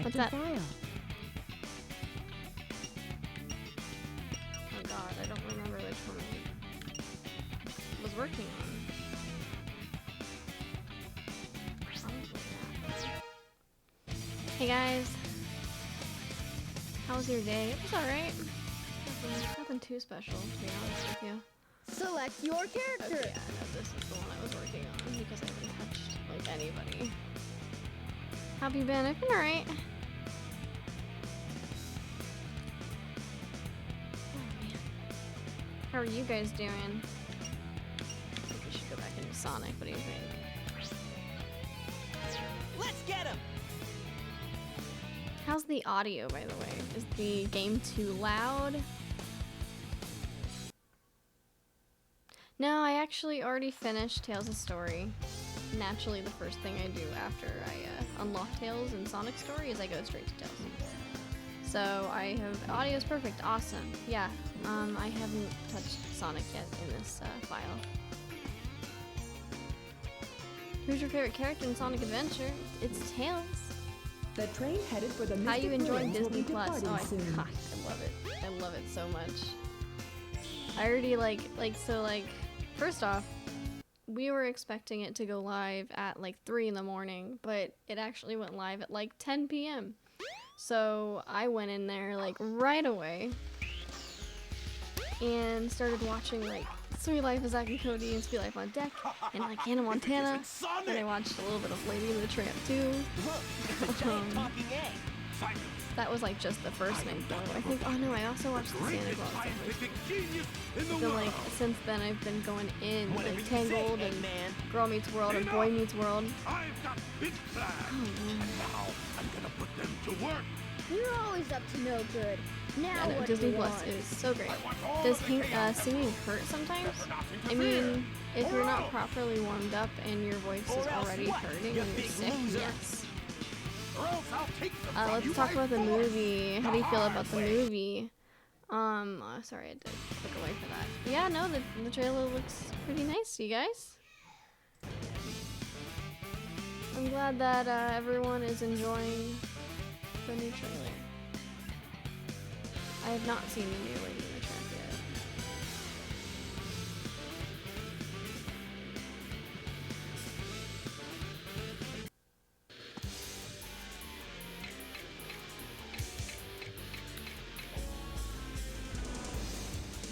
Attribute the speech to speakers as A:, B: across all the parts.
A: What's
B: your
A: that?
B: file.
A: Oh god, I don't remember which one I was working on. Hey guys, how was your day? It was alright. Nothing too special, to be honest with you.
C: Select your character.
A: Okay, I know this is the one I was working on because I haven't touched like anybody. How have you been? I've been alright. Oh man. How are you guys doing? I think we should go back into Sonic. What do you think?
D: Let's get him.
A: How's the audio, by the way? Is the game too loud? No, I actually already finished Tales of Story. Naturally, the first thing I do after I unlock Tales in Sonic Story is I go straight to Tales. So I have audio's perfect, awesome. Yeah, I haven't touched Sonic yet in this file. Who's your favorite character in Sonic Adventure? It's Tails.
B: The train headed for the
A: How you
B: Mystic
A: enjoying
B: Ruins will be
A: Disney Plus?
B: departing
A: Oh,
B: soon.
A: God, I love it. I love it so much. I already first off, we were expecting it to go live at like 3 in the morning, but it actually went live at like 10 p.m. So I went in there like right away and started watching like Sweet Life of Zack and Cody and Sweet Life on Deck and like Hannah Montana. And I watched a little bit of Lady and the Tramp too.
D: Look, it's a giant talking egg.
A: That was like just the first night though. I think, oh no, I also watched the Santa Claus episode. But then like, since then I've been going in like Tangled and Girl Meets World and Boy Meets World.
E: I've got big plans.
A: Oh man.
E: Now I'm gonna put them to work.
C: You're always up to no good. Now
A: Yeah, no,
C: what
A: Disney
C: do you
A: Plus
C: want?
A: is so great.
E: I want all
A: Does
E: of the chaos
A: singing hurt sometimes?
E: Better not
A: I
E: interfere.
A: mean, if you're not properly warmed up and your voice
D: Or
A: is
D: else
A: already
D: what,
A: hurting
D: you
A: and you're
D: big
A: sick,
D: loser?
A: yes.
E: Or else I'll take them from
A: Let's
E: you
A: talk
E: by
A: about the
E: force.
A: movie. How do you feel
E: The
A: about
E: hard
A: the
E: way.
A: movie? Sorry, I had to click away for that. Yeah, no, the trailer looks pretty nice, you guys. I'm glad that everyone is enjoying the new trailer. I have not seen the new Lady and the Tramp yet.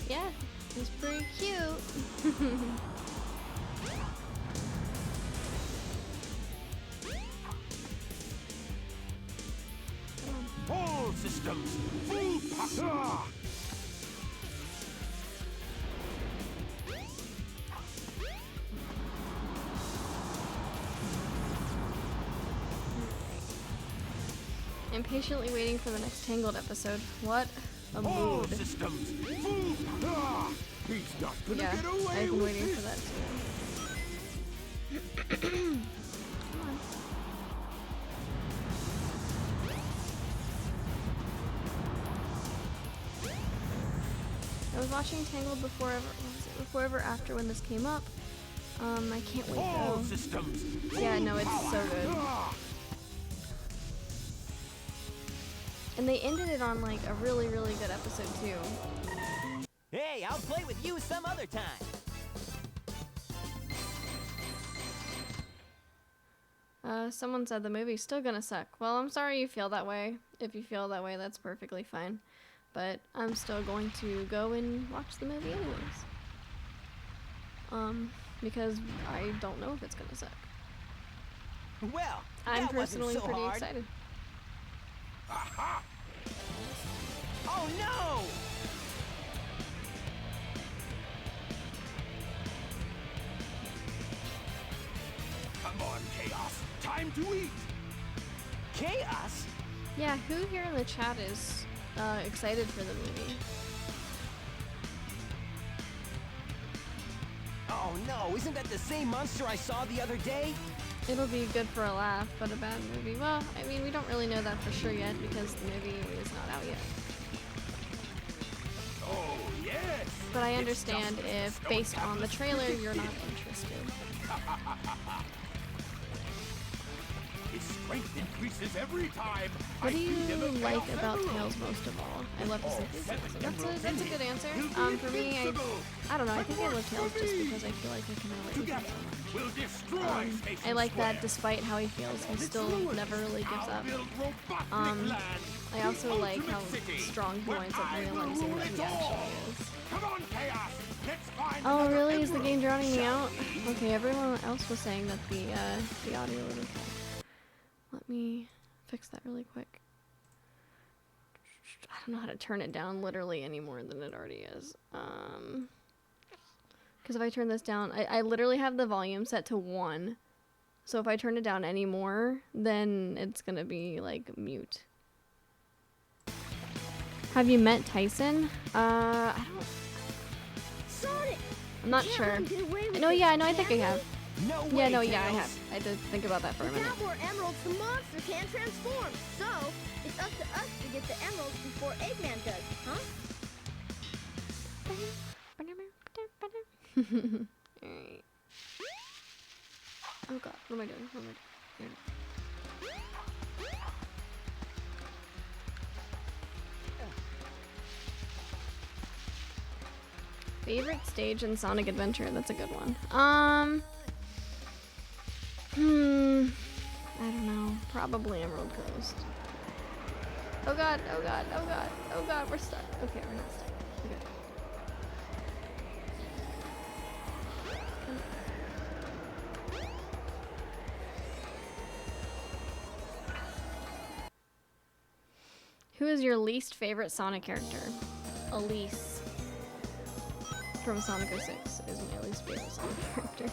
A: Yeah, it's pretty cute.
E: All systems, full power.
A: Impatiently waiting for the next Tangled episode. What a
E: All
A: mood.
E: systems, full power. He's not gonna
A: Yeah,
E: get away
A: I've been
E: with
A: waiting
E: this.
A: for that too. Come on. I was watching Tangled before ever after when this came up. I can't wait
E: All
A: though.
E: systems,
A: Yeah, no, it's
E: full
A: so
E: power.
A: good. And they ended it on like a really, really good episode too.
D: Hey, I'll play with you some other time.
A: Someone said the movie's still gonna suck. Well, I'm sorry you feel that way. If you feel that way, that's perfectly fine. But I'm still going to go and watch the movie anyways. Because I don't know if it's gonna suck.
D: Well,
A: I'm
D: that wasn't
A: personally
D: so
A: pretty
D: hard.
A: excited.
E: Aha!
D: Oh no!
E: Come on, Chaos. Time to eat.
D: Chaos?
A: Yeah, who here in the chat is excited for the movie?
D: Oh no, isn't that the same monster I saw the other day?
A: It'll be good for a laugh, but a bad movie. Well, I mean, we don't really know that for sure yet because the movie is not out yet.
E: Oh, yes.
A: But I
E: It's
A: understand
E: just as
A: if,
E: the
A: based on the
E: Snow
A: trailer,
E: Cat
A: you're not
E: predicted.
A: interested.
E: This strength increases every time.
A: What do
E: I feed them
A: you
E: a
A: like
E: Chaos
A: about
E: Emerald.
A: Tails most of all? I love his
E: All
A: enthusiasm.
E: 7 emeralds
A: That's a
E: in
A: good
E: him.
A: answer.
E: He'll be
A: For me,
E: invincible.
A: I don't know. I think I
E: But
A: love Tails
E: work
A: just
E: for me.
A: because I feel like I can relate with him
E: Together,
A: so much.
E: we'll destroy Station
A: I like that
E: Square.
A: despite how he feels, he
E: Its
A: still
E: ruins,
A: never really gives
E: I'll
A: up.
E: build Robotnik Land,
A: I also
E: the
A: like how
E: ultimate city,
A: strong he
E: where
A: winds up
E: I will
A: realizing
E: rule
A: that
E: it
A: he
E: all.
A: actually is.
E: Come on, Chaos. Let's find
A: Oh,
E: another
A: really? Is the
E: emerald,
A: game drowning me
E: shall
A: out?
E: we?
A: Okay, everyone else was saying that the audio was okay. Let me fix that really quick. I don't know how to turn it down literally any more than it already is. Because if I turn this down, I literally have the volume set to 1. So if I turn it down any more, then it's gonna be like mute. Have you met Tyson? I don't.
C: Sonic!
A: I'm not
C: Can't
A: sure.
C: let him get away with
A: No,
C: it,
A: yeah, I know. I think I
C: can
A: have.
D: No
A: Yeah,
D: way,
A: no, yeah, I
D: Tails.
A: have. I had to think about that for a minute.
C: Without more emeralds, the monster can't transform. So, it's up to us to get the emeralds before Eggman does, huh?
A: Alright. Oh god, what am I doing? What am I doing? Favorite stage in Sonic Adventure? That's a good one. I don't know. Probably Emerald Coast. Oh god, oh god, oh god, oh god, we're stuck. Okay, we're not stuck. Okay. Who is your least favorite Sonic character? Elise from Sonic 06 is my least favorite Sonic character.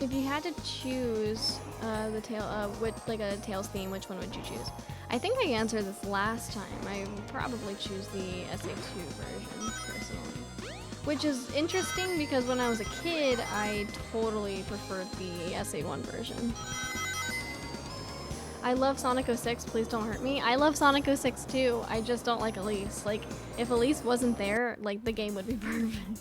A: If you had to choose like a Tails theme, which one would you choose? I think I answered this last time. I would probably choose the SA2 version, personally. Which is interesting because when I was a kid, I totally preferred the SA1 version. I love Sonic 06, please don't hurt me. I love Sonic 06 too, I just don't like Elise. Like, if Elise wasn't there, like, the game would be perfect.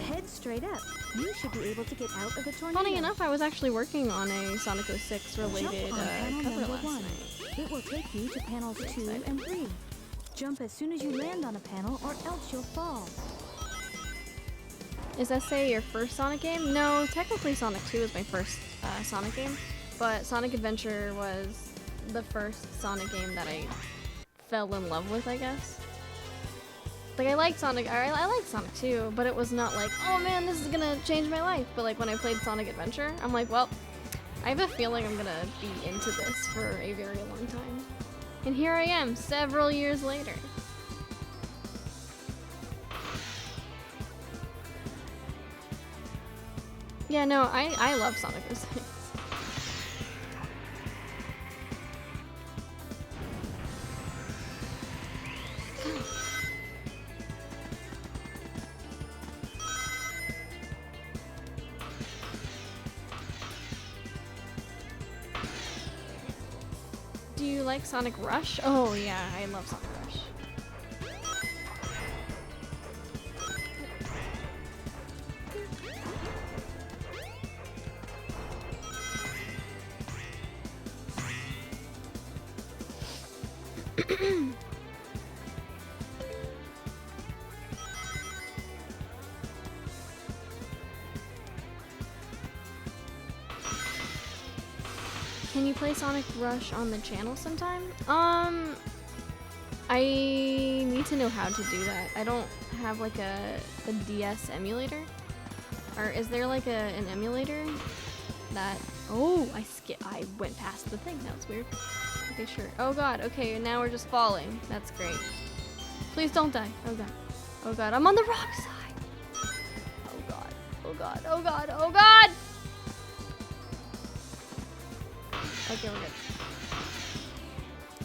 F: Head straight up. You should be able to get out of the tornado.
A: Funny enough, I was actually working on a Sonic 06 related
F: Jump on panel
A: cover
F: number
A: last
F: 1.
A: night.
F: It will take you to panels 2
A: excited.
F: and 3. Jump as soon as you land on a panel or else you'll fall.
A: Is SA your first Sonic game? No, technically Sonic 2 was my first Sonic game, but Sonic Adventure was the first Sonic game that I fell in love with, I guess. Like, I liked Sonic, I liked Sonic 2, but it was not like, oh man, this is gonna change my life. But like, when I played Sonic Adventure, I'm like, well, I have a feeling I'm gonna be into this for a very long time. And here I am, several years later. Yeah, no, I love Sonic 06. Do you like Sonic Rush? Oh yeah, I love Sonic Rush. Can you play Sonic Rush on the channel sometime? I need to know how to do that. I don't have like a DS emulator. Or is there like an emulator that... Oh, I went past the thing. That was weird. Okay, sure. Oh god, okay, now we're just falling. That's great. Please don't die. Oh god. Oh god, I'm on the wrong side. Oh god. Oh god. Oh god. Oh god! Okay, we're good.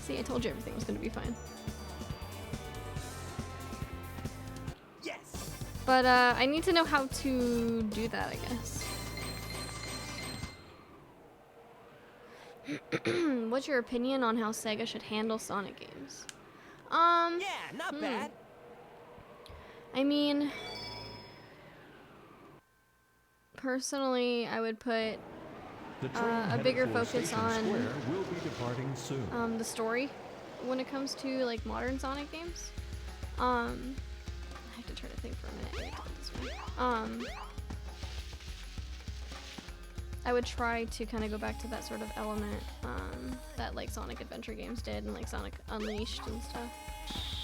A: See, I told you everything was gonna be fine.
E: Yes.
A: But I need to know how to do that, I guess. what's your opinion on how Sega should handle Sonic games?
D: Yeah, not bad.
A: I mean, personally, I would put
G: The train
A: a
G: headed
A: bigger
G: for
A: focus
G: Station
A: on
G: Square will be departing soon.
A: the story when it comes to like modern Sonic games. I have to try to think for a minute. I have to go this way. I would try to kind of go back to that sort of element that like Sonic Adventure games did and like Sonic Unleashed and stuff.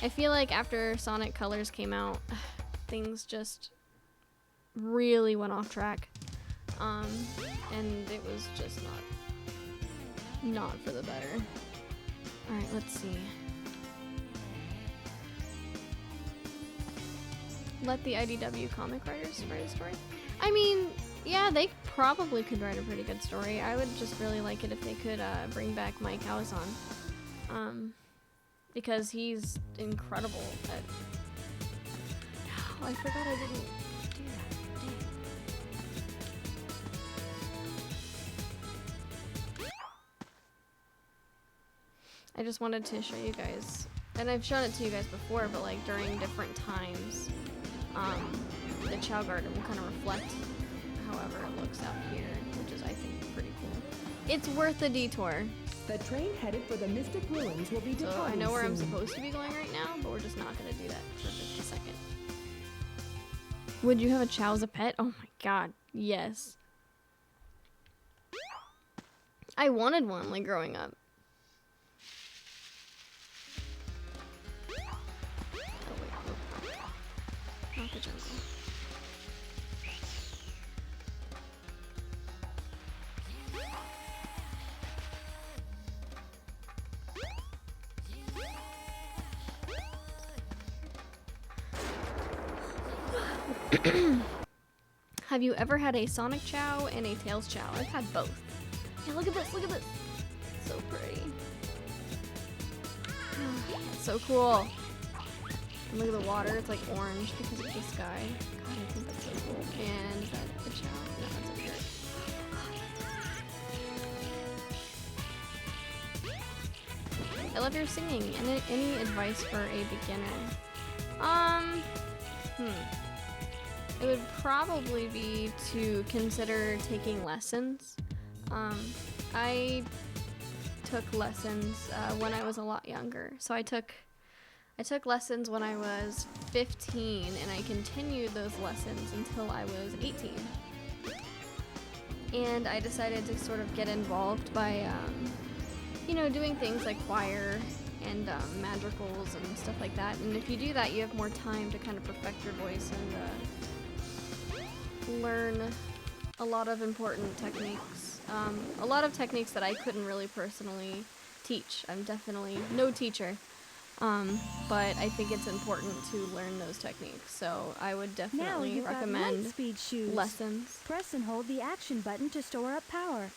A: I feel like after Sonic Colors came out, things just really went off track. And it was just not for the better. Alright, let's see. Let the IDW comic writers write a story? I mean, yeah, they probably could write a pretty good story. I would just really like it if they could bring back Mike Howison. Because he's incredible at... Oh, I forgot I didn't do that. Dang. I just wanted to show you guys, and I've shown it to you guys before, but like during different times, the Chow Garden will kind of reflect however it looks out here, which is, I think, pretty cool. It's worth a detour.
B: The train headed for the Mystic Ruins will be
A: So
B: departing
A: I know where I'm
B: soon.
A: supposed to be going right now, but we're just not going to do that for just a second. Would you have a Chow as a pet? Oh my god, yes. I wanted one, like, growing up. Oh wait, nope. Not the jungle. Have you ever had a Sonic Chow and a Tails Chow? I've had both. Yeah, look at this, look at this. So pretty. It's so cool. And look at the water, it's like orange because of the sky. God, I think that's so cool. And is that the Chow? No, that's a parrot. I love your singing. Any advice for a beginner? It would probably be to consider taking lessons. I took lessons when I was a lot younger. So I took lessons when I was 15, and I continued those lessons until I was 18. And I decided to sort of get involved by, doing things like choir and madrigals and stuff like that. And if you do that, you have more time to kind of perfect your voice and learn a lot of important techniques. A lot of techniques that I couldn't really personally teach. I'm definitely no teacher. But I think it's important to learn those techniques. So I would
F: Now
A: definitely
F: you've got
A: recommend
F: Lightspeed shoes.
A: lessons.
F: Press and hold the action button to store up power.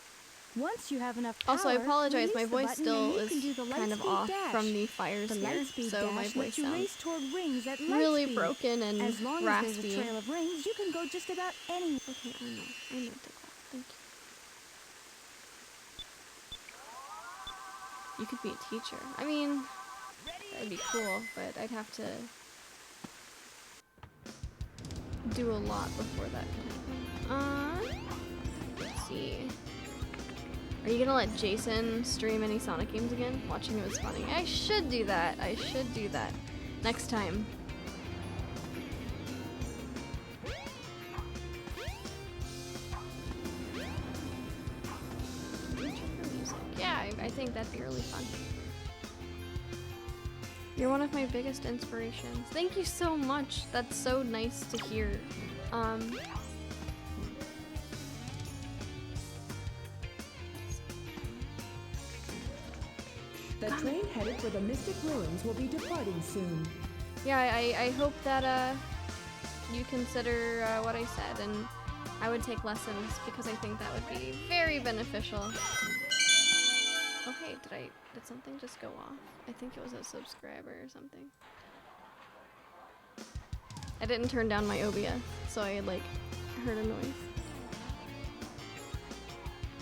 F: Once you have enough power,
A: Also, I apologize, my
F: release the
A: voice
F: button
A: still
F: and you
A: is
F: can do the
A: kind of
F: Lightspeed
A: off
F: dash.
A: from the fires
F: The
A: here,
F: Lightspeed
A: so my
F: dash
A: voice
F: lets you race
A: sounds
F: toward rings at
A: really
F: Lightspeed.
A: broken and
F: As long as
A: raspy.
F: there's a trail of rings, you can go just about any.
A: Okay, I know to clap. Thank you. You could be a teacher. I mean, that'd be cool, but I'd have to do a lot before that could happen. Let's see. Are you gonna let Jason stream any Sonic games again? Watching it was funny. I should do that. I should do that next time. Yeah, I think that'd be really fun. You're one of my biggest inspirations. Thank you so much. That's so nice to hear.
B: The train headed for the Mystic Ruins will be departing soon.
A: Yeah, I hope that you consider what I said, and I would take lessons because I think that would be very beneficial. Oh hey, did something just go off? I think it was a subscriber or something. I didn't turn down my OBS, so I like heard a noise.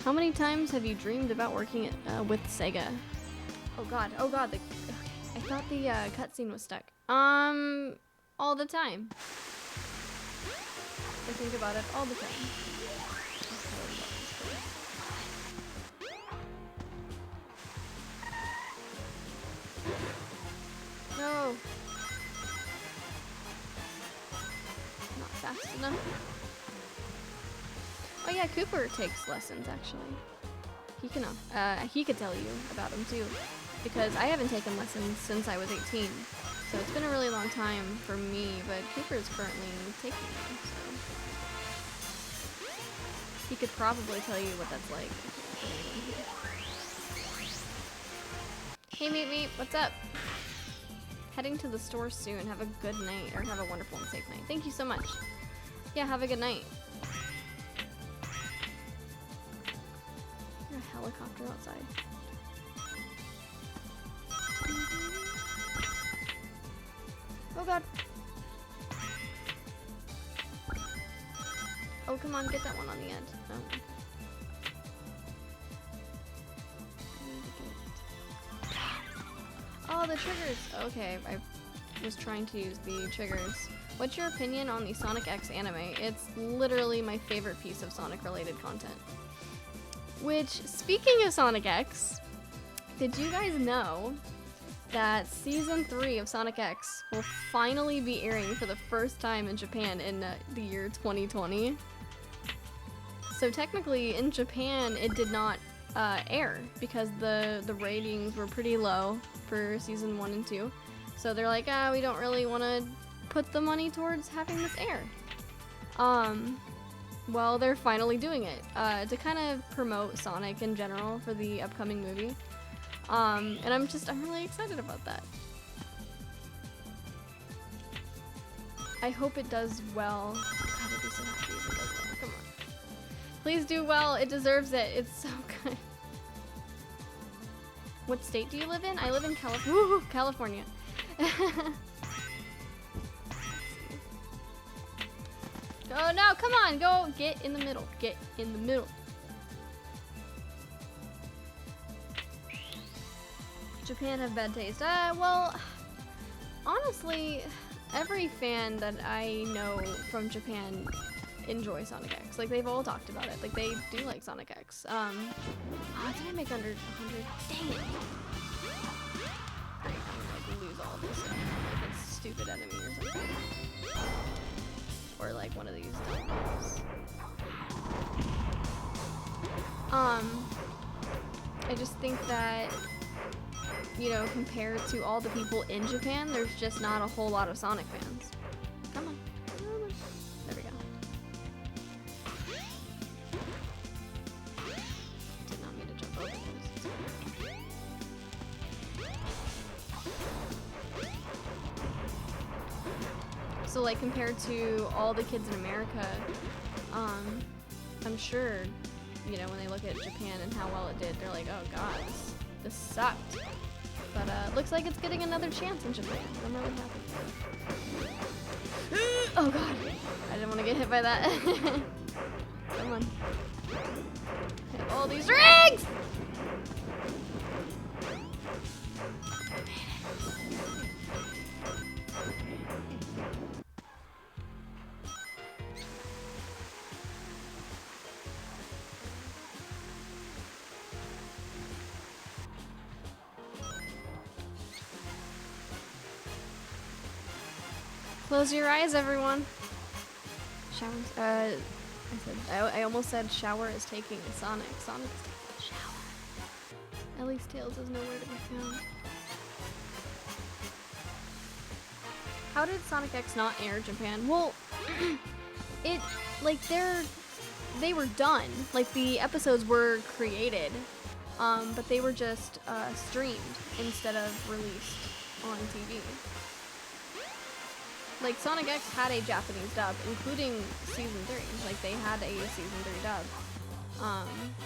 A: How many times have you dreamed about working with Sega? Oh god, okay. I thought the cutscene was stuck. All the time. I think about it all the time. No! Not fast enough. Oh yeah, Cooper takes lessons actually. He could tell you about them too, because I haven't taken lessons since I was 18. So it's been a really long time for me, but Cooper is currently taking them, so he could probably tell you what that's like. Hey Meet, what's up? Heading to the store soon. Have a good night, or have a wonderful and safe night. Thank you so much. Yeah, have a good night. There's a helicopter outside. Oh god. Oh, come on, get that one on the end. Oh. Oh, the triggers! Okay, I was trying to use the triggers. What's your opinion on the Sonic X anime? It's literally my favorite piece of Sonic-related content. Which, speaking of Sonic X, did you guys know that Season 3 of Sonic X will finally be airing for the first time in Japan in the year 2020? So technically, in Japan, it did not air because the ratings were pretty low for Season 1 and 2. So they're like, we don't really want to put the money towards having this air. Well, they're finally doing it to kind of promote Sonic in general for the upcoming movie. And I'm really excited about that. I hope it does well. God, I'd be so happy if it does well. Come on. Please do well. It deserves it. It's so good. What state do you live in? I live in California. Oh no, come on, go get in the middle. Get in the middle. Japan have bad taste. Well, honestly, every fan that I know from Japan enjoys Sonic X. Like, they've all talked about it. Like, they do like Sonic X. Oh, did I make under 100? Dang it. Great, I'm gonna lose all this stuff. Like, a stupid enemy or something. Or, like, one of these things. I just think that, you know, compared to all the people in Japan, there's just not a whole lot of Sonic fans. Come on. There we go. Did not mean to jump over those. So, like, compared to all the kids in America, I'm sure, you know, when they look at Japan and how well it did, they're like, oh god, this sucked. But looks like it's getting another chance in Japan. I'm really happy. Oh god, I didn't want to get hit by that. Come on. Hit all these rings! Close your eyes, everyone. Showers. I almost said shower is taking Sonic. Sonic is taking a shower. At least Tails is nowhere to be found. How did Sonic X not air in Japan? Well, they were done. Like, the episodes were created, but they were just streamed instead of released on TV. Like, Sonic X had a Japanese dub, including Season 3. Like, they had a Season 3 dub.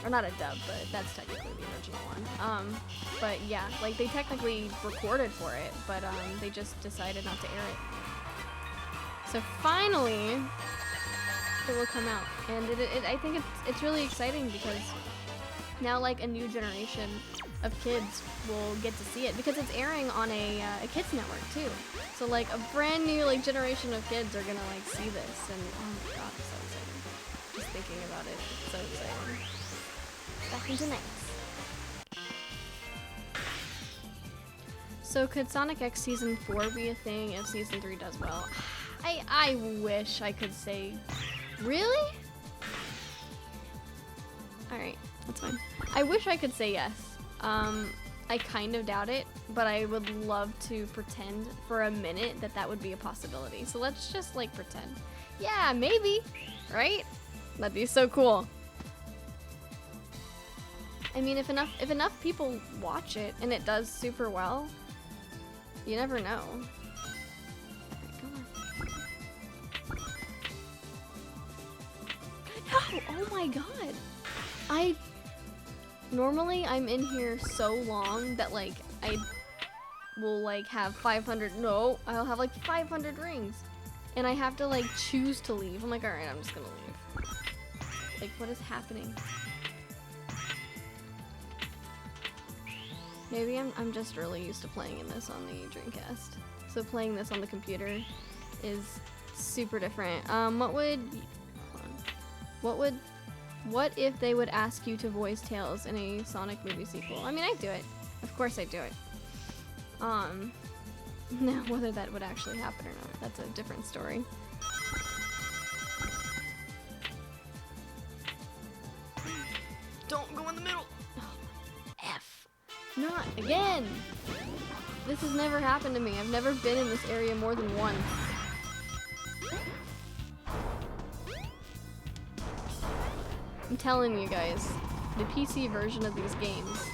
A: Or not a dub, but that's technically the original one. But yeah, like, they technically recorded for it, but they just decided not to air it. So finally, it will come out. And I think it's really exciting because now like a new generation of kids will get to see it because it's airing on a kids network too. So like a brand new like generation of kids are gonna like see this, and oh my god, it's so exciting. Just thinking about it, it's so exciting. Back into nights. So could Sonic X Season 4 be a thing if Season 3 does well? I wish I could say, really? Alright, that's fine. I wish I could say yes. I kind of doubt it, but I would love to pretend for a minute that that would be a possibility. So let's just like pretend. Yeah, maybe, right? That'd be so cool. I mean, if enough people watch it and it does super well, you never know. No! Oh my god! Normally I'm in here so long that like I will like have 500, no, I'll have like 500 rings. And I have to like choose to leave. I'm like, alright, I'm just gonna leave. Like, what is happening? Maybe I'm just really used to playing in this on the Dreamcast. So playing this on the computer is super different. What if they would ask you to voice Tails in a Sonic movie sequel? I mean, I'd do it. Of course I'd do it. Now whether that would actually happen or not, that's a different story. Don't go in the middle! Oh, F. Not again! This has never happened to me. I've never been in this area more than once. I'm telling you guys, the PC version of these games,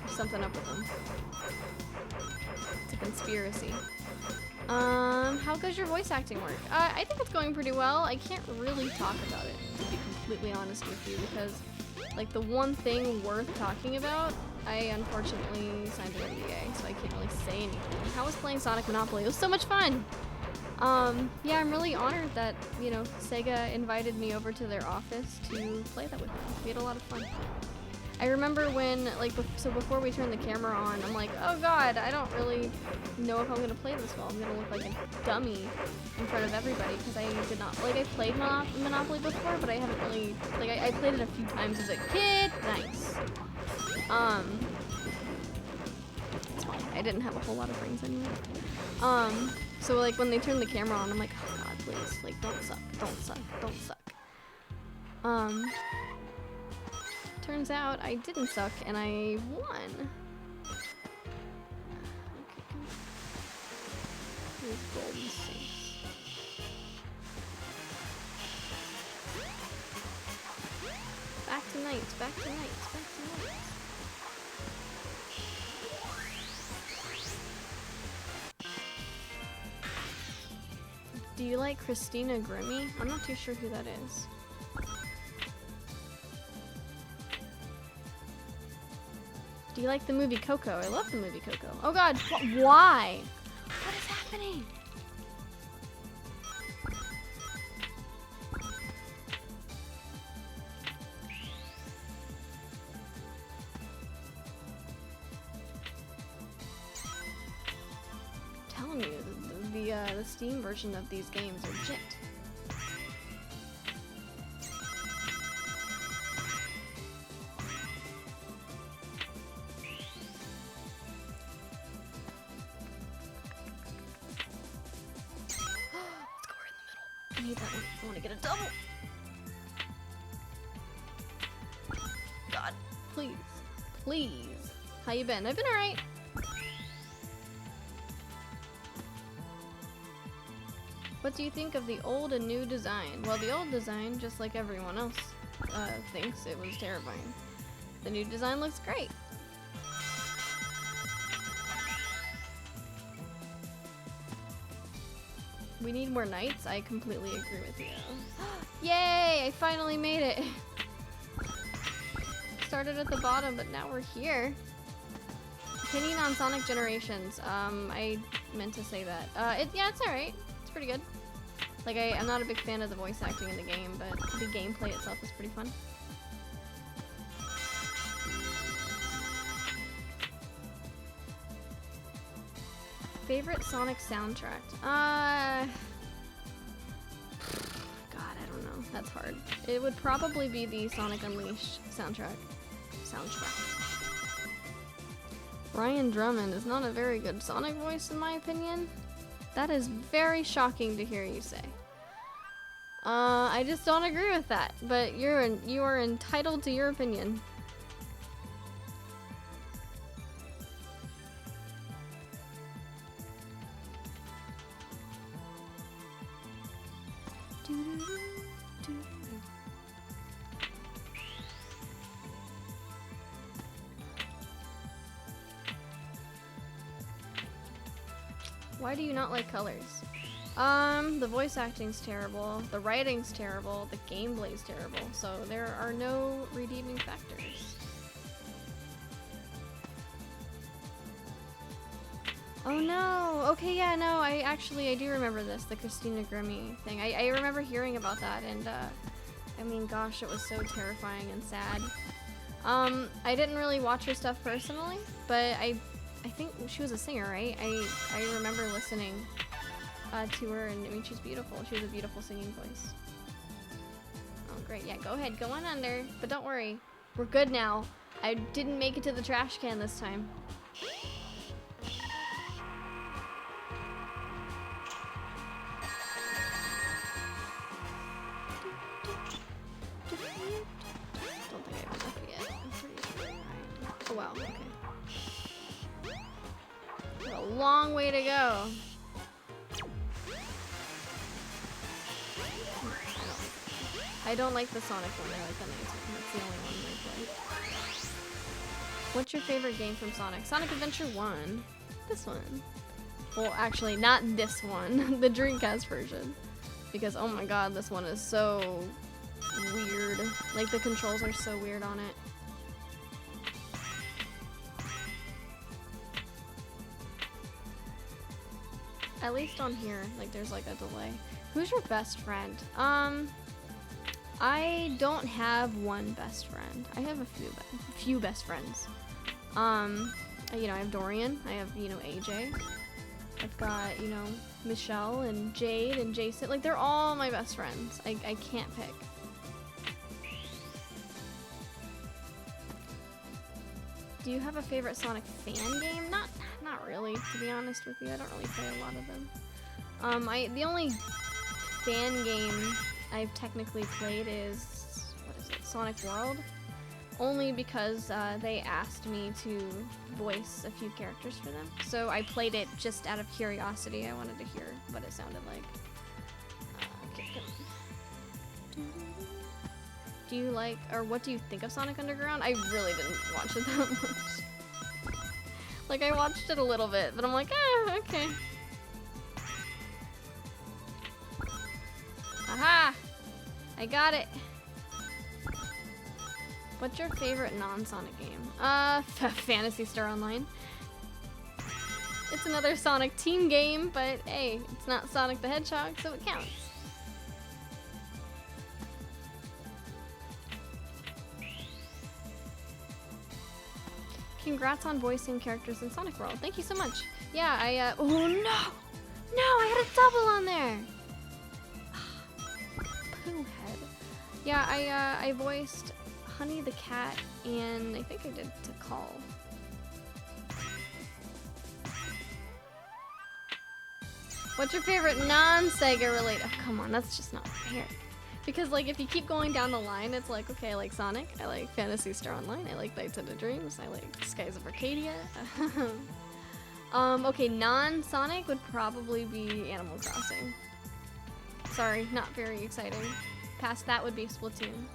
A: there's something up with them. It's a conspiracy. How goes your voice acting work? I think it's going pretty well. I can't really talk about it, to be completely honest with you, because like the one thing worth talking about, I unfortunately signed an NDA, so I can't really say anything. How was playing Sonic Monopoly? It was so much fun! Yeah, I'm really honored that, you know, Sega invited me over to their office to play that with them. We had a lot of fun. I remember when, like, so before we turned the camera on, I'm like, oh god, I don't really know if I'm gonna play this well. I'm gonna look like a dummy in front of everybody, because I did not, like, I played Monopoly before, but I haven't really, like, I played it a few times as a kid. Nice. It's fine. I didn't have a whole lot of rings anyway. So like when they turned the camera on, I'm like, oh god, please, like don't suck, don't suck, don't suck. Turns out I didn't suck and I won. Okay, come on. These golden sinks. Back to nights, back to nights, back to nights. Do you like Christina Grimmie? I'm not too sure who that is. Do you like the movie Coco? I love the movie Coco. Oh god, why? What is happening? I'm telling you, the Steam version of these games are legit. I need that one. I want to get a double. God, please, please. How you been? I've been alright. What do you think of the old and new design? Well, the old design, just like everyone else thinks, it was terrifying. The new design looks great. We need more knights. I completely agree with you. Yay! I finally made it. Started at the bottom, but now we're here. Opinion on Sonic Generations. I meant to say that. Yeah, it's alright. It's pretty good. Like, I'm not a big fan of the voice acting in the game, but the gameplay itself is pretty fun. Favorite Sonic soundtrack? God, I don't know. That's hard. It would probably be the Sonic Unleashed soundtrack. Ryan Drummond is not a very good Sonic voice in my opinion. That is very shocking to hear you say. I just don't agree with that, but you are entitled to your opinion. Why do you not like colors? The voice acting's terrible, the writing's terrible, the gameplay's terrible, so there are no redeeming factors. Oh no! Okay, yeah, no, I do remember this, the Christina Grimmie thing. I remember hearing about that, and I mean, gosh, it was so terrifying and sad. I didn't really watch her stuff personally, but I think she was a singer, right? I remember listening to her, and I mean, she's beautiful. She has a beautiful singing voice. Oh, great. Yeah, go ahead. Go on under. But don't worry. We're good now. I didn't make it to the trash can this time. Don't think I have enough yet. I'm pretty sure. Right. Oh, wow. Okay. A long way to go. I don't like the Sonic one, I like the nice one. That's the only one I play. What's your favorite game from Sonic? Sonic Adventure 1. This one. Well, actually, not this one. The Dreamcast version. Because, oh my god, this one is so weird. Like, the controls are so weird on it. At least on here, like, there's like a delay. Who's your best friend? I don't have one best friend. I have a few best friends. You know, I have Dorian. I have, you know, AJ. I've got, you know, Michelle and Jade and Jason. Like, they're all my best friends. I can't pick. Do you have a favorite Sonic fan game? Not really, to be honest with you. I don't really play a lot of them. The only fan game I've technically played is, what is it, Sonic World? Only because they asked me to voice a few characters for them. So I played it just out of curiosity. I wanted to hear what it sounded like. Okay, come on. Do you like, or what do you think of Sonic Underground? I really didn't watch it that much. Like, I watched it a little bit, but I'm like, okay. Aha! I got it. What's your favorite non-Sonic game? Phantasy Star Online. It's another Sonic team game, but hey, it's not Sonic the Hedgehog, so it counts. Congrats on voicing characters in Sonic World. Thank you so much. Yeah, oh no! No, I had a double on there! Pooh head. Yeah, I voiced Honey the Cat, and I think I did to Call. What's your favorite non-Sega related? Oh, come on, that's just not fair. Because, like, if you keep going down the line, it's like, okay, I like Sonic, I like Phantasy Star Online, I like Nights into Dreams, I like Skies of Arcadia. Okay, non-Sonic would probably be Animal Crossing. Sorry, not very exciting. Past that would be Splatoon.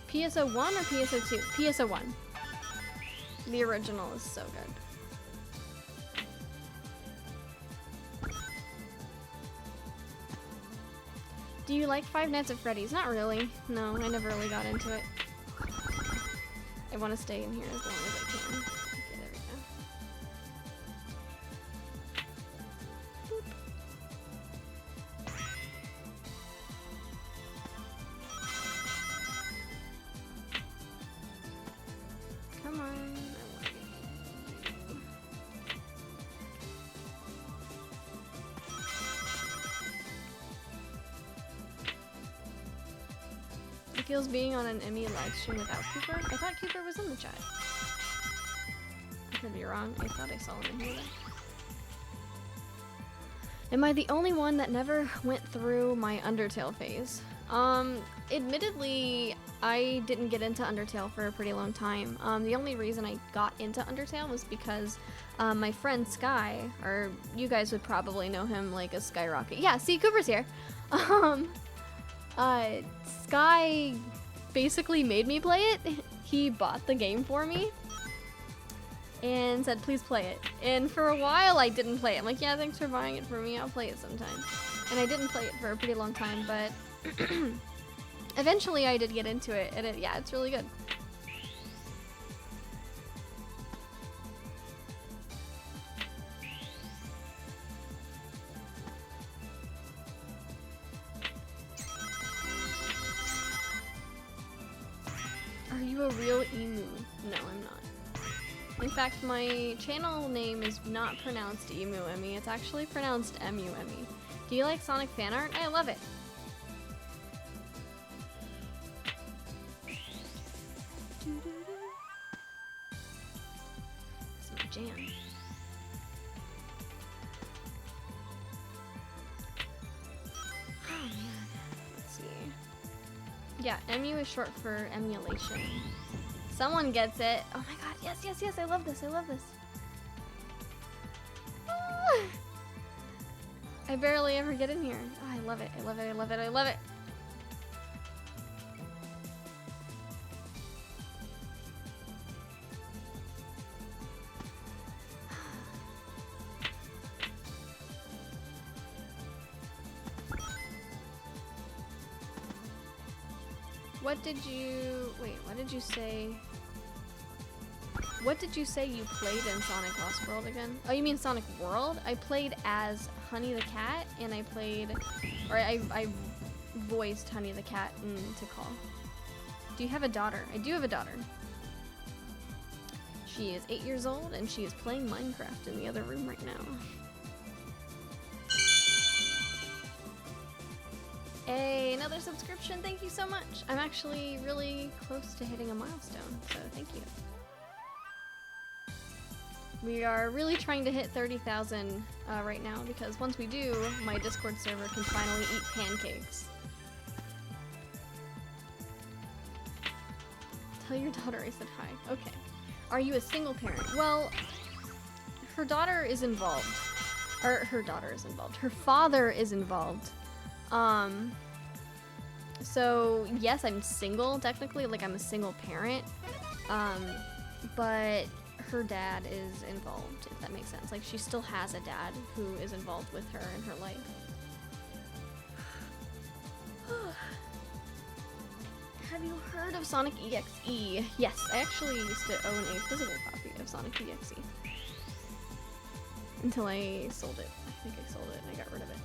A: PSO1 or PSO2? PSO1. The original is so good. Do you like Five Nights at Freddy's? Not really. No, I never really got into it. I want to stay in here as long as I can. Okay, there we go. Boop. feels being on an Emmy live stream without Cooper? I thought Cooper was in the chat. I could be wrong. I thought I saw him in here. Am I the only one that never went through my Undertale phase? Admittedly, I didn't get into Undertale for a pretty long time. The only reason I got into Undertale was because my friend Sky, or you guys would probably know him like as Skyrocket. Yeah, see, Cooper's here. Sky basically made me play it. He bought the game for me and said, please play it. And for a while, I didn't play it. I'm like, yeah, thanks for buying it for me. I'll play it sometime. And I didn't play it for a pretty long time, but eventually I did get into it, and yeah, it's really good. Are you a real emu? No, I'm not. In fact, my channel name is not pronounced EmuEmi. It's actually pronounced EmuEmi. Do you like Sonic fan art? I love it. It's my jam. Oh man. Let's see. Yeah, Emu is short for emulation. Someone gets it. Oh my god, yes, yes, yes, I love this, I love this. Ah! I barely ever get in here. Oh, I love it, I love it, I love it, I love it. What did you... Wait, what did you say? What did you say you played in Sonic Lost World again? Oh, you mean Sonic World? I played as Honey the Cat, and I played... Or I voiced Honey the Cat in Tikal. Do you have a daughter? I do have a daughter. She is 8 years old, and she is playing Minecraft in the other room right now. Hey, another subscription, thank you so much. I'm actually really close to hitting a milestone, so thank you. We are really trying to hit 30,000 right now, because once we do, my Discord server can finally eat pancakes. Tell your daughter I said hi. Okay. Are you a single parent? Well, her daughter is involved. Or her daughter is involved. Her father is involved. So yes, I'm single technically, like I'm a single parent, but her dad is involved, if that makes sense. Like she still has a dad who is involved with her in her life. Have you heard of Sonic EXE? Yes, I actually used to own a physical copy of Sonic EXE. Until I sold it. I think I sold it and I got rid of it.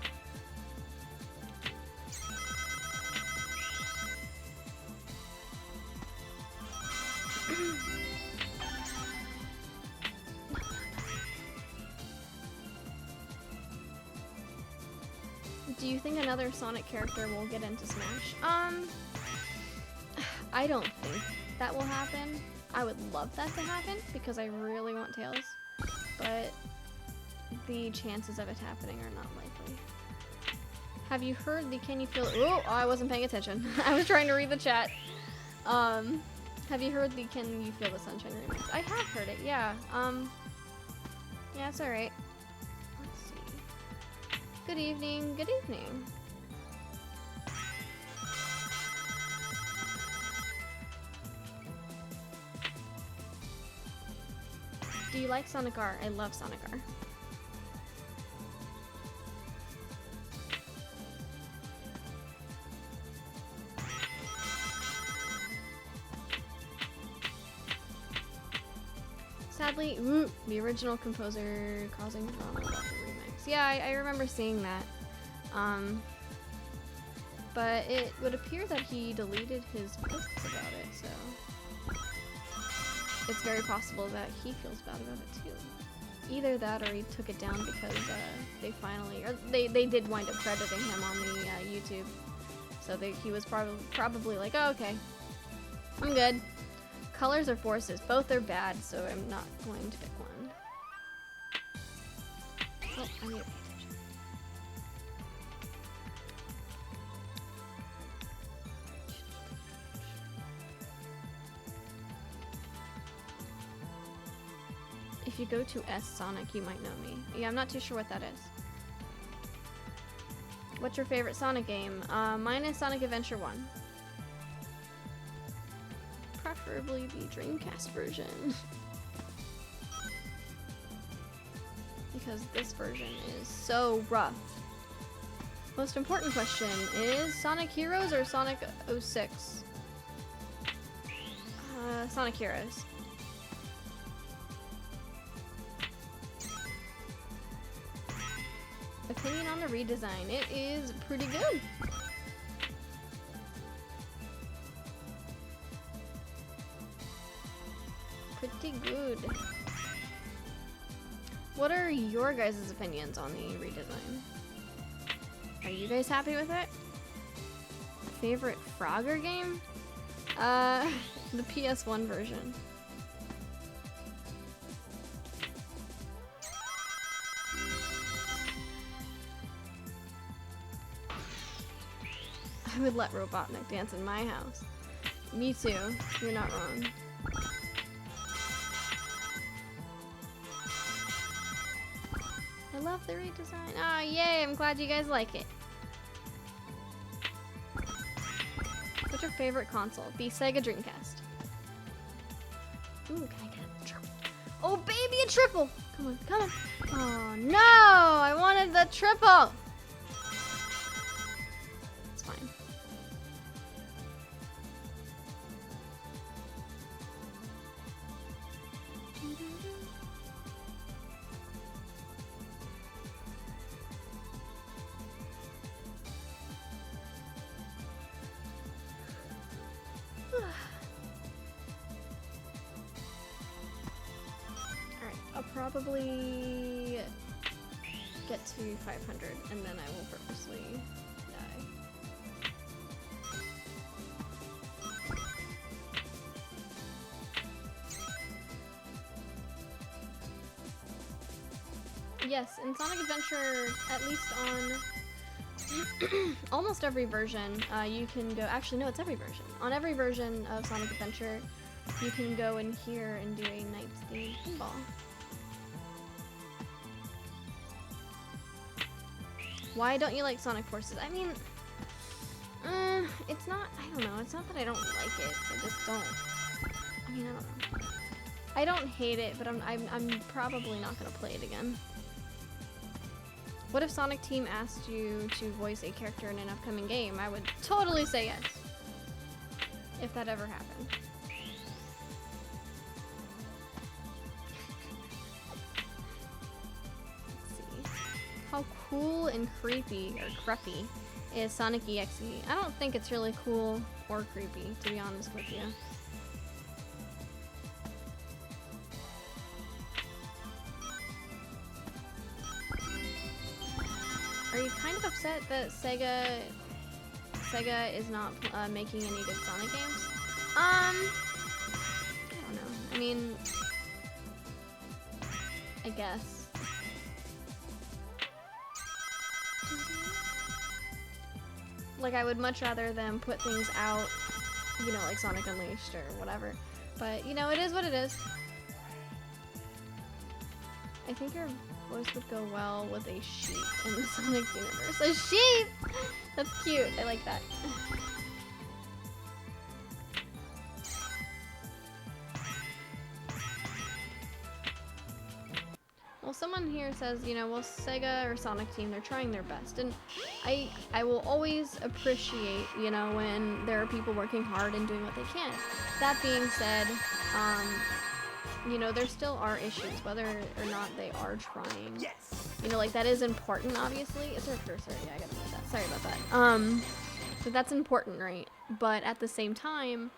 A: Do you think another Sonic character will get into Smash? I don't think that will happen. I would love that to happen because I really want Tails, but the chances of it happening are not likely. Have you heard the Can You Feel It? Oh, I wasn't paying attention. I was trying to read the chat. Have you heard the Can You Feel the Sunshine remix? I have heard it, yeah. Yeah, it's alright. Let's see. Good evening, good evening. Do you like Sonic R? I love Sonic R. Sadly, the original composer causing drama about the remix. Yeah, I remember seeing that. But it would appear that he deleted his posts about it, so it's very possible that he feels bad about it too. Either that or he took it down because they finally, or they did wind up crediting him on the YouTube So he was probably like, oh, okay, I'm good. Colors or forces, both are bad, so I'm not going to pick one. Oh, I need to pay attention. If you go to S Sonic, you might know me. Yeah, I'm not too sure what that is. What's your favorite Sonic game? Mine is Sonic Adventure 1. Preferably the Dreamcast version. Because this version is so rough. Most important question is Sonic Heroes or Sonic 06? Sonic Heroes. Opinion on the redesign. It is pretty good. Pretty good. What are your guys' opinions on the redesign? Are you guys happy with it? Favorite Frogger game? The PS1 version. I would let Robotnik dance in my house. Me too. You're not wrong. I love the redesign. Oh, yay! I'm glad you guys like it. What's your favorite console? Be Sega Dreamcast. Ooh, can I get a triple? Oh, baby, a triple! Come on, come on. Oh, no! I wanted the triple! It's fine. Alright, I'll probably get to 500 and then I will purposely die. Yes, in Sonic Adventure, at least on almost every version, you can go, actually no, it's every version. On every version of Sonic Adventure, you can go in here and do a Knight's Theme pinball. Why don't you like Sonic Forces? I mean, it's not, I don't know, it's not that I don't like it, I just don't, I mean, I don't know. I don't hate it, but I'm probably not gonna play it again. What if Sonic Team asked you to voice a character in an upcoming game? I would totally say yes. If that ever happened. Let's see. How cool and creepy, or creepy, is Sonic EXE? I don't think it's really cool or creepy, to be honest with you. Are you kind of upset that Sega is not making any good Sonic games? I don't know. I mean, I guess. Like, I would much rather them put things out, you know, like Sonic Unleashed or whatever. But, you know, it is what it is. I think your voice would go well with a sheep in the Sonic universe. A sheep! That's cute. I like that. Well, someone here says, you know, well, Sega or Sonic Team, they're trying their best. And I will always appreciate, you know, when there are people working hard and doing what they can. That being said, you know, there still are issues, whether or not they are trying.
D: Yes.
A: You know, like, that is important, obviously. Is there a cursor? Yeah, I gotta put that. Sorry about that. So that's important, right? But at the same time,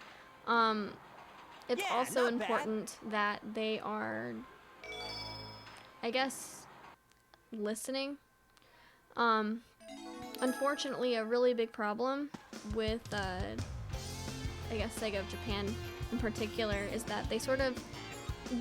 A: it's also important that they are, I guess, listening. unfortunately, a really big problem with, I guess, Sega of Japan in particular is that they sort of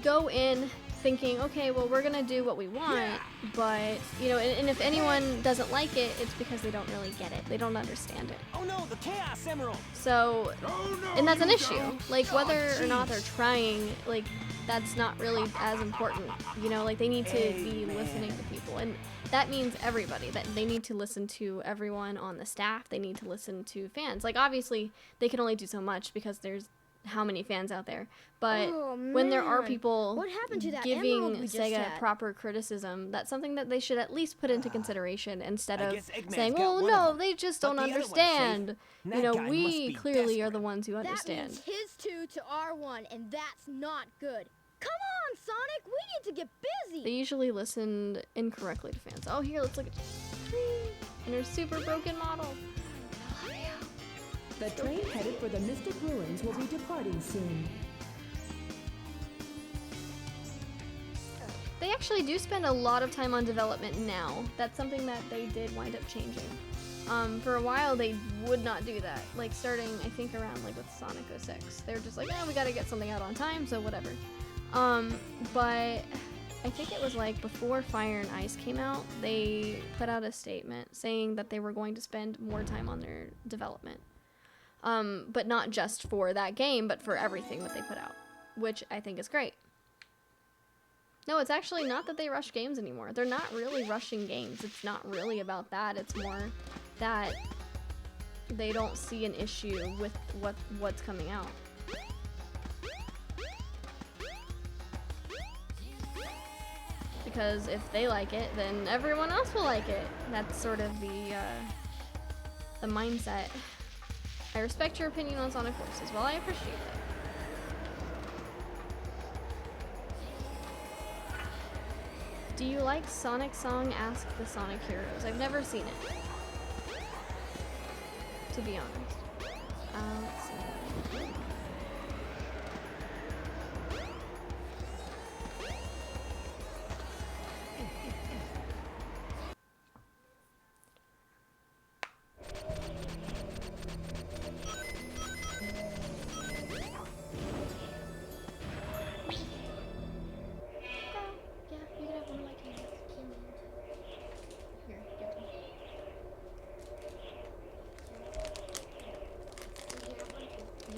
A: go in thinking, okay, well, we're gonna do what we want, but, you know, and if anyone doesn't like it, it's because they don't really get it. They don't understand it.
D: Oh no, the Chaos Emerald!
A: So,
E: Oh, no,
A: and that's an
E: you
A: issue.
E: don't.
A: Like,
D: Oh,
A: whether or not they're
D: jeez.
A: trying, like, that's not really as important. You know, like, they need to be
D: Amen.
A: listening to people. And that means everybody. That they need to listen to everyone on the staff. They need to listen to fans. Like, obviously, they can only do so much because there's how many fans out there. But
C: Oh,
A: when there are
C: man.
A: people
C: What happened to that
A: giving
C: emerald we just
A: Sega
C: had?
A: proper criticism, that's something that they should at least put into consideration instead
D: I
A: of
D: guess Eggman's
A: saying,
D: got
A: well,
D: one of
A: no,
D: them,
A: they just
D: but
A: don't
D: the other one's safe.
A: understand.
D: That
A: You know,
D: guy must
A: we
D: be
A: clearly are
D: desperate.
A: the ones who
C: That
A: understand.
C: means his 2 to our 1, and that's not good. Come on, Sonic, we need to get busy.
A: They usually listened incorrectly to fans. Oh, here, let's look at and her super broken model. I love you.
B: The train headed for the Mystic Ruins will be departing soon.
A: They actually do spend a lot of time on development now. That's something that they did wind up changing. For a while, they would not do that. Like, starting, I think, around, like, with Sonic 06. They were just like, we gotta get something out on time, so whatever. But I think it was, like, before Fire and Ice came out, they put out a statement saying that they were going to spend more time on their development. But not just for that game, but for everything that they put out, which I think is great. No, it's actually not that they rush games anymore. They're not really rushing games. It's not really about that. It's more that they don't see an issue with what's coming out. Because if they like it, then everyone else will like it. That's sort of the mindset. I respect your opinion on Sonic Forces. Well, I appreciate it. Do you like Sonic Song? Ask the Sonic Heroes. I've never seen it, to be honest. Let's see. Yeah, you can have one of my candies. Here, give it to me.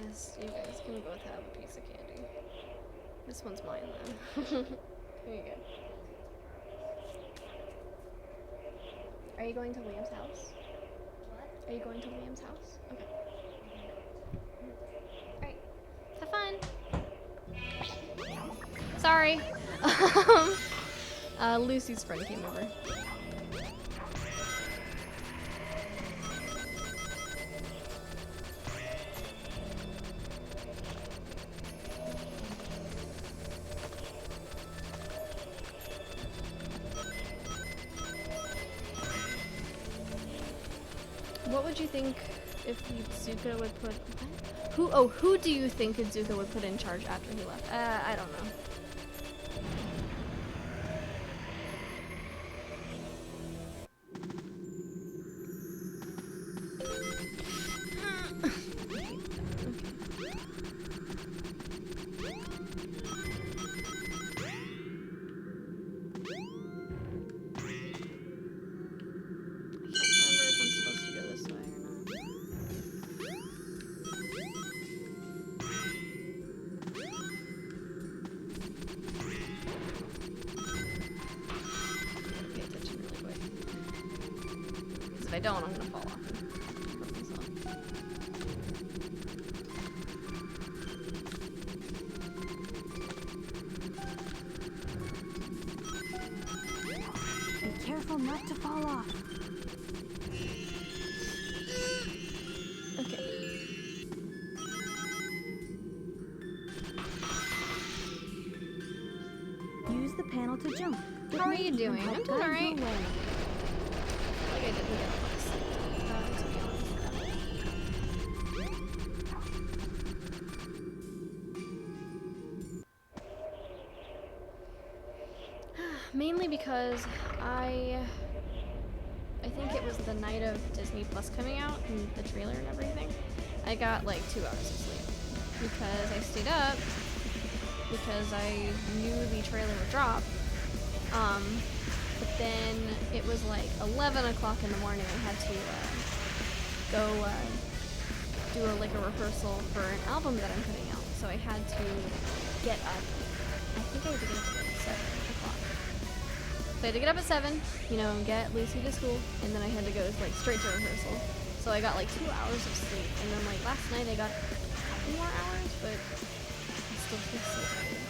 A: Yes, you guys can both have a piece of candy. This one's mine, though. Here you go. Are you going to Liam's house? What? Are you going to Liam's house? Okay. Alright. Have fun. Sorry. Lucy's friend came over. What would you think if Yuzuka would put... Who do you think Yuzuka would put in charge after he left? I don't know. If I don't, I'm gonna fall off and hurt myself.
F: Be careful not to fall off.
A: Okay.
F: Use the panel to jump. It
A: How are
F: may
A: you
F: even
A: doing?
F: help
A: I'm doing
F: guide
A: alright.
F: your way.
A: Like I didn't get a lot of sleep, to be honest. Mainly because I think it was the night of Disney Plus coming out and the trailer and everything. I got like 2 hours of sleep because I stayed up because I knew the trailer would drop. But then it was like 11 o'clock in the morning. I had to go do a rehearsal for an album that I'm putting out. So I had to get up. I think I had to get up at like 7 o'clock. So I had to get up at 7, you know, and get Lucy to school, and then I had to go like straight to rehearsal. So I got like 2 hours of sleep, and then like last night I got a couple more hours, but I still feel so tired.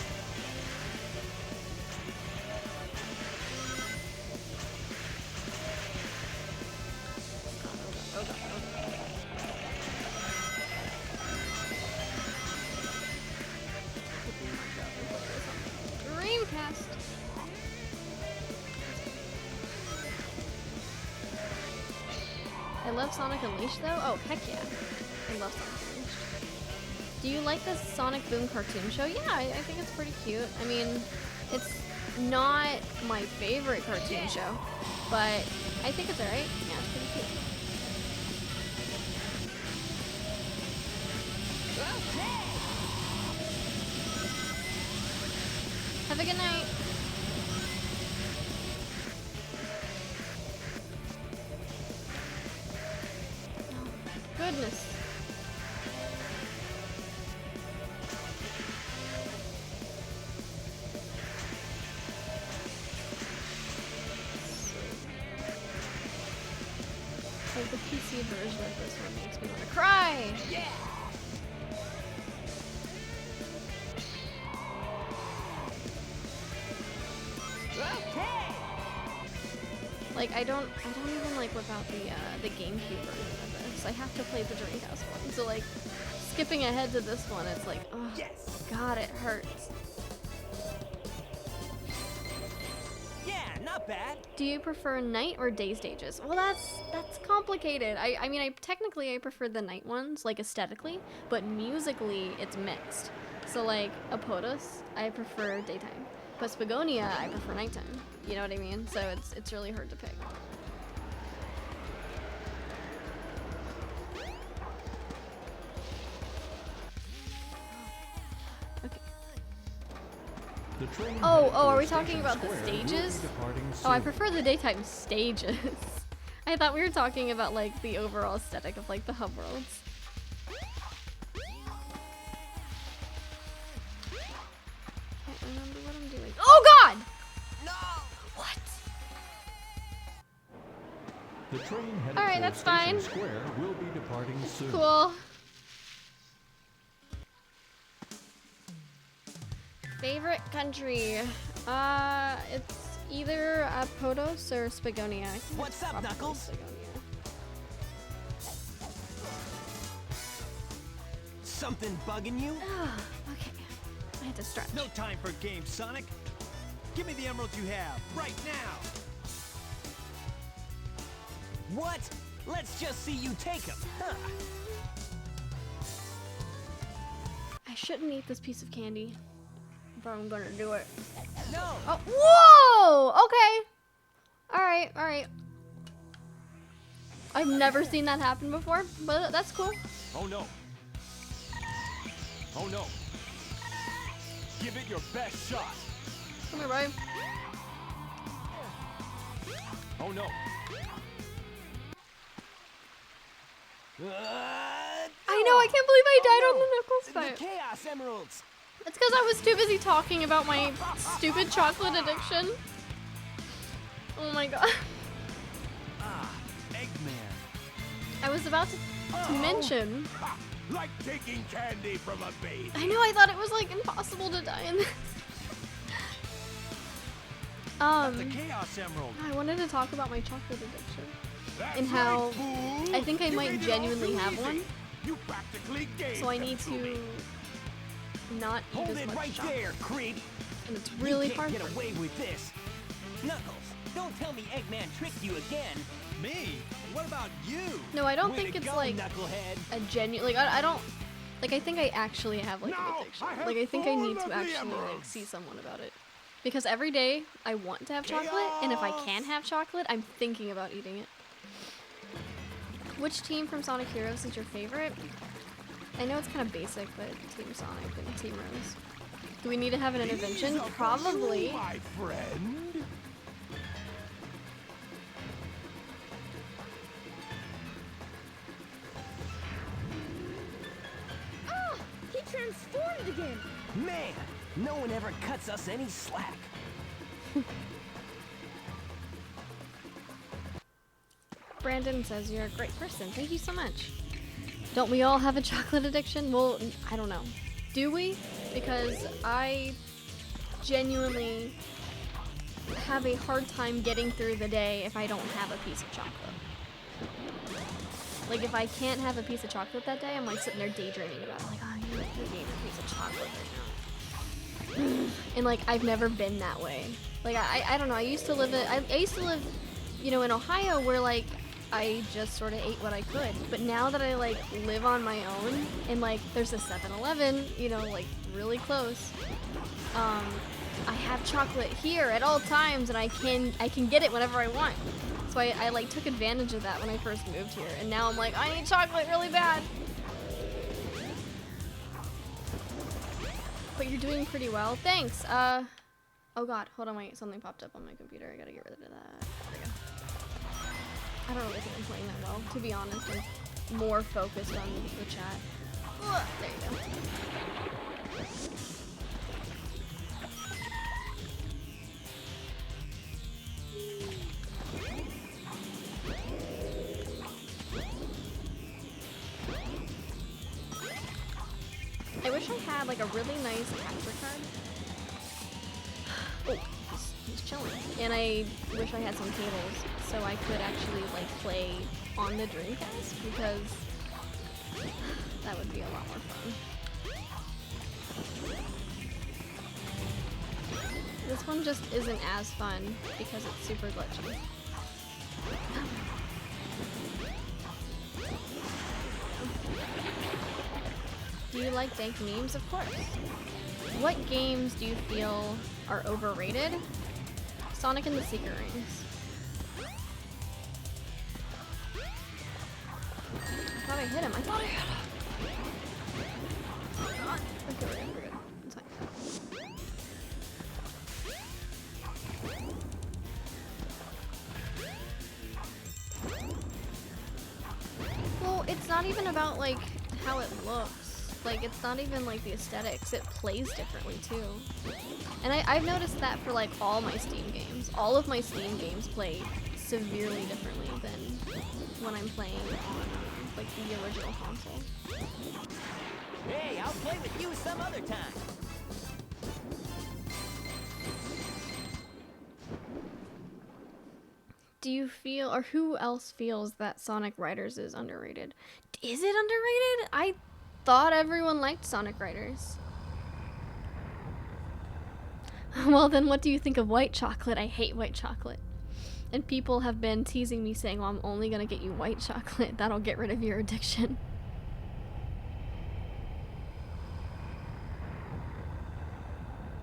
A: Dreamcast. I love Sonic Unleashed though. Oh heck yeah, I love Sonic Unleashed. Do you like the Sonic Boom cartoon show? Yeah, I think it's pretty cute. I mean, it's not my favorite cartoon show, but I think it's alright. Yeah, it's pretty cute. Have a good night. Oh, goodness. Like the PC version of this one makes me want to cry. Yeah. Like I don't even like whip out the GameCube version of this. I have to play the Dreamcast one. So like skipping ahead to this one, it's like, oh God, it hurts.
D: Yeah, not bad.
A: Do you prefer night or day stages? Well, that's complicated. I mean, I prefer the night ones, like aesthetically, but musically it's mixed. So like Apodos, I prefer daytime, but Spagonia, I prefer nighttime. You know what I mean? So it's really hard to pick. Okay.
G: The train
A: Oh,
G: headed
A: are
G: for
A: we talking
G: Station
A: about the
G: Square will be
A: stages?
G: departing
A: Oh, I
G: soon.
A: prefer the daytime stages. I thought we were talking about like the overall aesthetic of like the hub worlds. Can't remember what I'm doing. Oh God!
D: No!
A: What?
G: The train headed
A: Alright,
G: for
A: that's
G: Station
A: fine.
G: Square will be departing soon.
A: Cool. Favorite country? It's either Podos or Spagonia. I think
D: What's
A: it's
D: up,
A: probably
D: Knuckles?
A: Spagonia.
D: Something bugging you?
A: Okay, I had to stretch.
E: No time for games, Sonic. Give me the emeralds you have, right now.
D: What? Let's just see you take them. Huh.
A: I shouldn't eat this piece of candy, but I'm gonna do it.
D: No!
A: Oh, whoa! Okay. All right. I've never seen that happen before, but that's cool.
E: Oh no. Oh no. Give it your best shot.
A: Come here, babe.
E: Oh no.
A: I know, I can't believe I died on the Knuckles
D: The
A: fight.
D: Chaos Emeralds!
A: It's because I was too busy talking about my stupid chocolate addiction. Oh my God.
E: Ah, Eggman.
A: I was about to mention.
E: Ha! Like taking candy from a baby.
A: I know, I thought it was like impossible to die in this.
E: The Chaos Emerald.
A: I wanted to talk about my chocolate addiction.
E: That's
A: And how
E: right, fool.
A: I think I
E: You
A: might
E: made it all
A: genuinely
E: too
A: have
E: easy.
A: one.
E: You practically gave
A: So I
E: them
A: need
E: to me.
A: to not eat
D: Hold
A: as
D: it
A: much
D: right
A: chocolate.
D: there, creep!
A: And it's really
D: you
A: hard
D: can't
A: for
D: get
A: me.
D: away with this. Knuckles, don't tell me Eggman tricked you again.
E: Me? What about you?
A: No, I don't
D: Way
A: think
D: to
A: it's
D: go,
A: like
D: Knucklehead.
A: a genuine, like I don't, like I think I actually have like an
E: No,
A: addiction.
E: I have
A: Like I think I
E: full
A: need
E: of
A: to
E: the
A: actually like
E: emeralds.
A: see someone about it. Because every day I want to have chocolate, and if I can have chocolate, I'm thinking about eating it. Which team from Sonic Heroes is your favorite? I know it's kind of basic, but Team Sonic and Team Rose. Do we need to have an intervention?
E: These are for
A: Probably.
E: you, my friend.
C: Oh, he transformed again.
D: Man, no one ever cuts us any slack.
A: Brandon says you're a great person. Thank you so much. Don't we all have a chocolate addiction? Well, I don't know. Do we? Because I genuinely have a hard time getting through the day if I don't have a piece of chocolate. Like, if I can't have a piece of chocolate that day, I'm like sitting there daydreaming about it. Like, oh, you gave me a piece of chocolate right now. And like, I've never been that way. Like, I don't know. I used to live, you know, in Ohio where like, I just sort of ate what I could. But now that I like live on my own and like there's a 7-Eleven, you know, like really close, I have chocolate here at all times and I can get it whenever I want. So I like took advantage of that when I first moved here, and now I'm like, I need chocolate really bad. But you're doing pretty well. Thanks. Oh god, hold on, wait, something popped up on my computer. I gotta get rid of that. There we go. I don't really think I'm playing that well, to be honest. I'm more focused on the chat. Ugh, there you go. I wish I had like a really nice capture card. Oh, he's chilling. And I wish I had some cables so I could actually like play on the Dreamcast, because that would be a lot more fun. This one just isn't as fun because it's super glitchy. Do you like dank memes? Of course. What games do you feel are overrated? Sonic and the Secret Rings. I thought I hit him. I thought I hit him. Oh god. Okay, we're good. We're good. It's fine. Well, it's not even about like how it looks. Like, it's not even like the aesthetics, it plays differently too. And I've noticed that for like all my Steam games. All of my Steam games play severely differently than when I'm playing on like the original console.
D: Hey, I'll play with you some other time.
A: Do you feel, or who else feels that Sonic Riders is underrated? Is it underrated? I thought everyone liked Sonic Riders. Well, then what do you think of white chocolate? I hate white chocolate. And people have been teasing me saying, well, I'm only gonna get you white chocolate. That'll get rid of your addiction.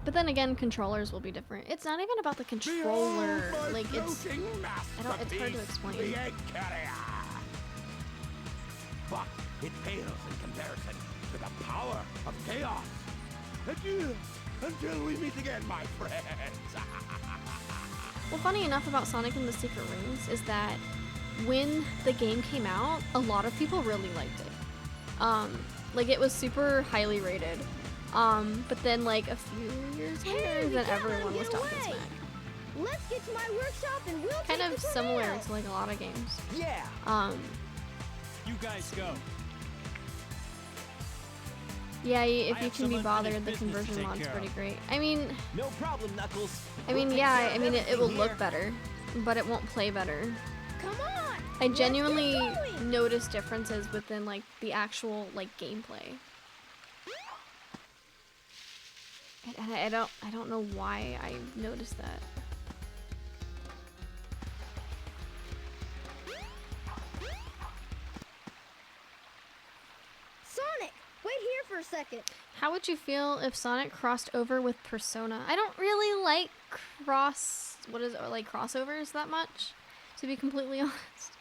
A: But then again, controllers will be different. It's not even about the controller. Like, it's hard to explain.
E: The egg carrier. But it pales in comparison to the power of chaos. Adieu, until we meet again, my friends.
A: Well, funny enough about Sonic and the Secret Rings is that when the game came out, a lot of people really liked it. Like, it was super highly rated. But then like a few years later, then everyone was talking smack.
C: Let's get to my workshop and we'll
A: Kind
C: take
A: of
C: it from
A: similar
C: there.
A: to like a lot of games.
D: Yeah.
E: You guys go.
A: Yeah, if
E: I
A: you
E: have
A: can
E: some
A: be
E: unfinished
A: bothered, the
E: business to
A: conversion
E: take
A: mod's
E: care
A: pretty
E: of.
A: great. I mean,
D: No problem, Knuckles.
A: yeah, I mean, it will look better, but it won't play better.
C: Come on.
A: I
C: let's
A: genuinely
C: get going.
A: notice differences within like the actual like gameplay. And I don't know why I noticed that.
C: Sonic, wait here for a second.
A: How would you feel if Sonic crossed over with Persona? I don't really like crossovers that much, to be completely honest.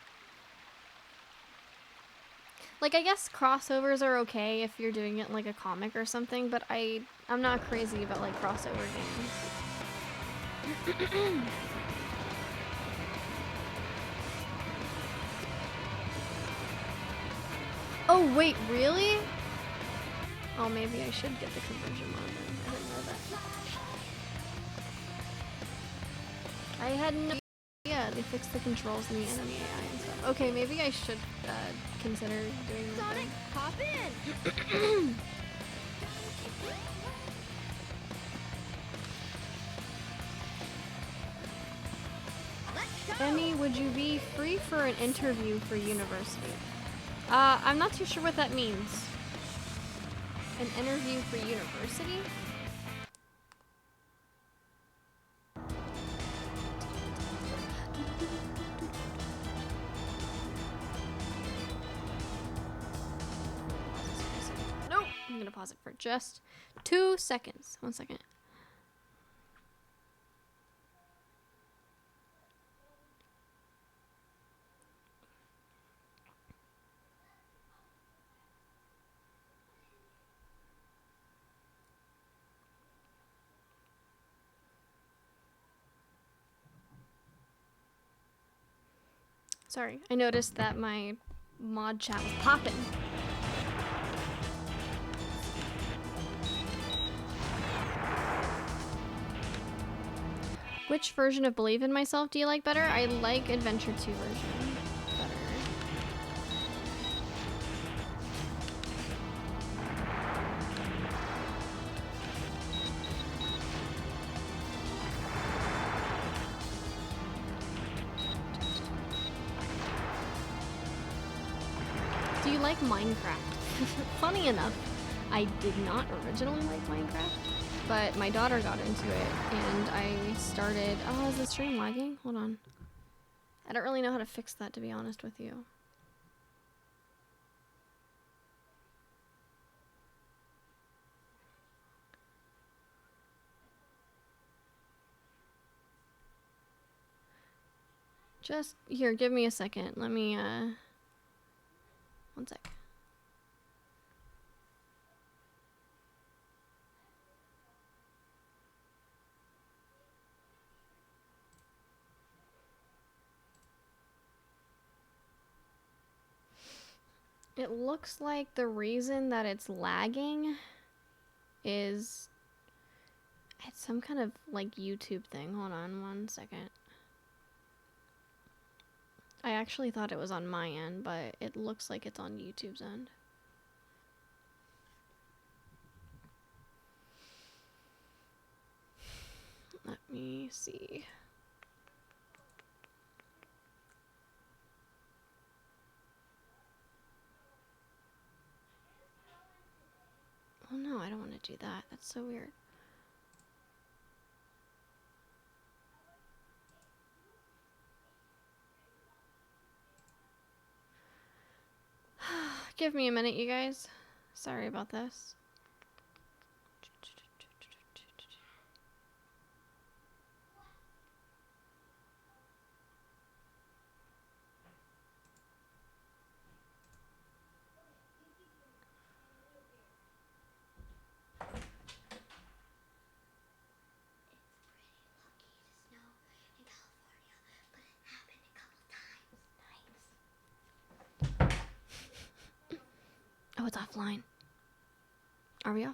A: Like, I guess crossovers are okay if you're doing it like a comic or something, but I'm not crazy about like crossover games. Oh wait, really? Oh, maybe I should get the conversion mod then. I didn't know that. I had no idea they fixed the controls in the enemy AI and stuff. Okay, maybe I should consider doing that.
C: Sonic, hop in! Let's go!
A: Emmy, would you be free for an interview for university? I'm not too sure what that means. An interview for university? Nope. I'm gonna pause it for just 2 seconds. 1 second. Sorry, I noticed that my mod chat was popping. Which version of Believe in Myself do you like better? I like Adventure 2 version better. Do you like Minecraft? Funny enough, I did not originally like Minecraft, but my daughter got into it and I started... Oh, is the stream lagging? Hold on. I don't really know how to fix that, to be honest with you. Just, here, give me a second. Let me, 1 sec. It looks like the reason that it's lagging is it's some kind of like YouTube thing. Hold on 1 second. I actually thought it was on my end, but it looks like it's on YouTube's end. Let me see. Oh no, I don't want to do that. That's so weird. Give me a minute, you guys. Sorry about this. Oh, it's offline. Are we offline?